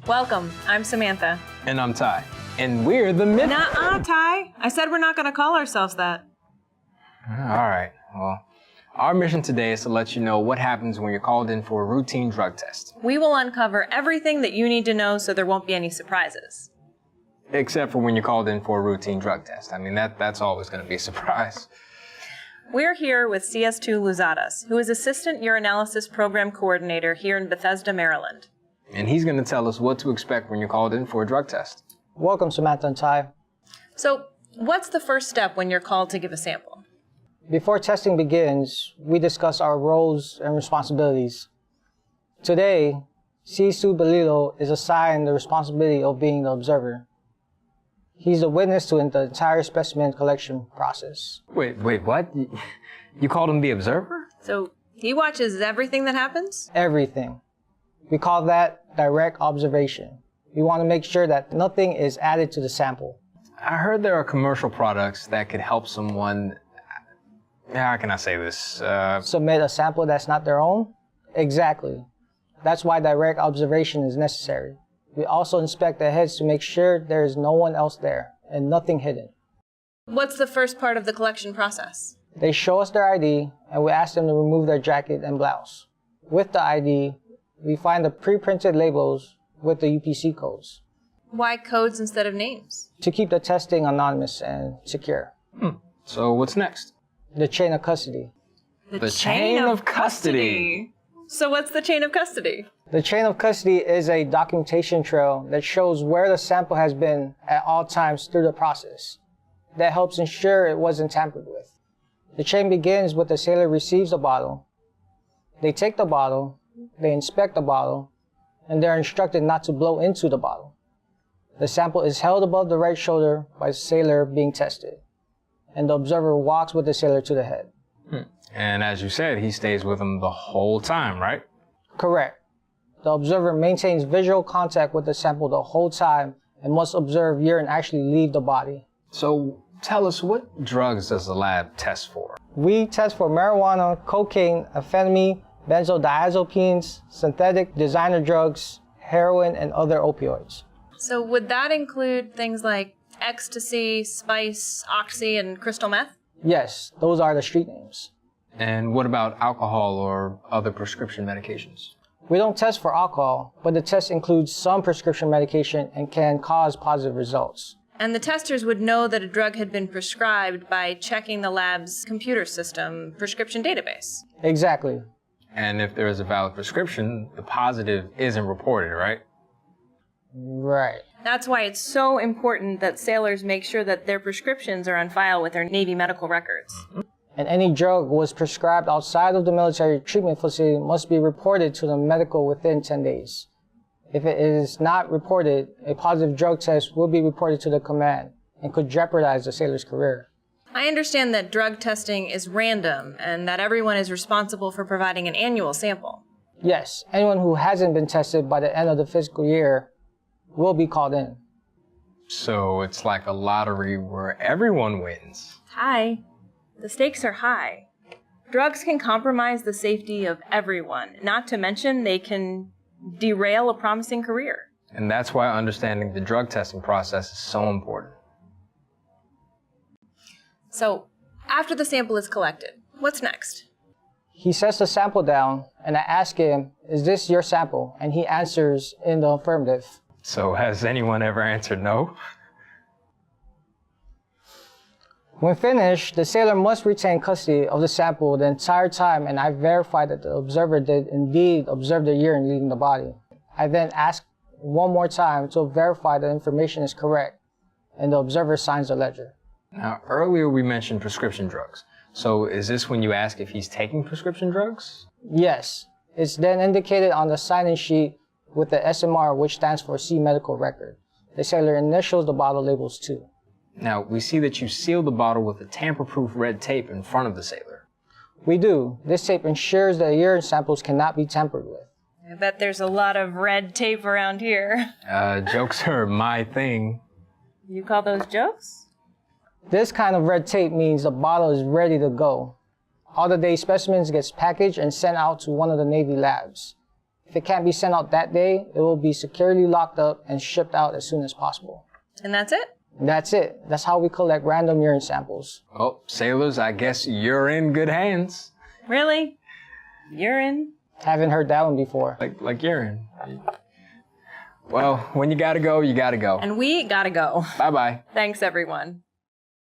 Welcome, I'm Samantha. And I'm Ty. And we're the Myth. Nuh-uh, Ty. I said we're not gonna call ourselves that. All right, well, our mission today is to let you know what happens when you're called in for a routine drug test. We will uncover everything that you need to know so there won't be any surprises. Except for when you're called in for a routine drug test. I mean, that's always gonna be a surprise. We're here with CS2 Luzadas, who is Assistant Urinalysis Program Coordinator here in Bethesda, Maryland. And he's gonna tell us what to expect when you're called in for a drug test. Welcome, Samantha and Ty. So, what's the first step when you're called to give a sample? Before testing begins, we discuss our roles and responsibilities. Today, CS2 Belilo is assigned the responsibility of being the observer. He's the witness to the entire specimen collection process. Wait, what? You called him the observer? So, he watches everything that happens? Everything. We call that direct observation. We want to make sure that nothing is added to the sample. I heard there are commercial products that could help someone, how can I say this? Submit a sample that's not their own? Exactly. That's why direct observation is necessary. We also inspect the heads to make sure there is no one else there and nothing hidden. What's the first part of the collection process? They show us their ID and we ask them to remove their jacket and blouse. With the ID, we find the pre-printed labels with the UPC codes. Why codes instead of names? To keep the testing anonymous and secure. So what's next? The chain of custody. The chain of custody. So what's the chain of custody? The chain of custody is a documentation trail that shows where the sample has been at all times through the process. That helps ensure it wasn't tampered with. The chain begins with the sailor receives the bottle. They take the bottle, they inspect the bottle, and they're instructed not to blow into the bottle. The sample is held above the right shoulder by the sailor being tested, and the observer walks with the sailor to the head. And as you said, he stays with him the whole time, right? Correct. The observer maintains visual contact with the sample the whole time and must observe urine actually leave the body. So tell us, what drugs does the lab test for? We test for marijuana, cocaine, amphetamine, benzodiazepines, synthetic designer drugs, heroin, and other opioids. So would that include things like ecstasy, spice, oxy, and crystal meth? Yes, those are the street names. And what about alcohol or other prescription medications? We don't test for alcohol, but the test includes some prescription medication and can cause positive results. And the testers would know that a drug had been prescribed by checking the lab's computer system prescription database. Exactly. And if there is a valid prescription, the positive isn't reported, right? Right. That's why it's so important that sailors make sure that their prescriptions are on file with their Navy medical records. And any drug was prescribed outside of the military treatment facility must be reported to the medical within 10 days. If it is not reported, a positive drug test will be reported to the command and could jeopardize the sailor's career. I understand that drug testing is random and that everyone is responsible for providing an annual sample. Yes, anyone who hasn't been tested by the end of the fiscal year will be called in. So it's like a lottery where everyone wins. Hi. The stakes are high. Drugs can compromise the safety of everyone, not to mention they can derail a promising career. And that's why understanding the drug testing process is so important. So, after the sample is collected, what's next? He sets the sample down and I ask him, "Is this your sample?" And he answers in the affirmative. So has anyone ever answered no? When finished, the sailor must retain custody of the sample the entire time, and I verify that the observer did indeed observe the urine leaving the body. I then ask one more time to verify the information is correct, and the observer signs the ledger. Now, earlier we mentioned prescription drugs. So is this when you ask if he's taking prescription drugs? Yes. It's then indicated on the sign-in sheet with the SMR, which stands for C medical record. The sailor initials the bottle labels too. Now, we see that you seal the bottle with a tamper-proof red tape in front of the sailor. We do. This tape ensures that urine samples cannot be tampered with. I bet there's a lot of red tape around here. Jokes are my thing. You call those jokes? This kind of red tape means the bottle is ready to go. All the day specimens gets packaged and sent out to one of the Navy labs. If it can't be sent out that day, it will be securely locked up and shipped out as soon as possible. And that's it? That's it. That's how we collect random urine samples. Oh, sailors, I guess you're in good hands. Really? Urine? Haven't heard that one before. Like urine. Well, when you gotta go, you gotta go. And we gotta go. Bye-bye. Thanks, everyone.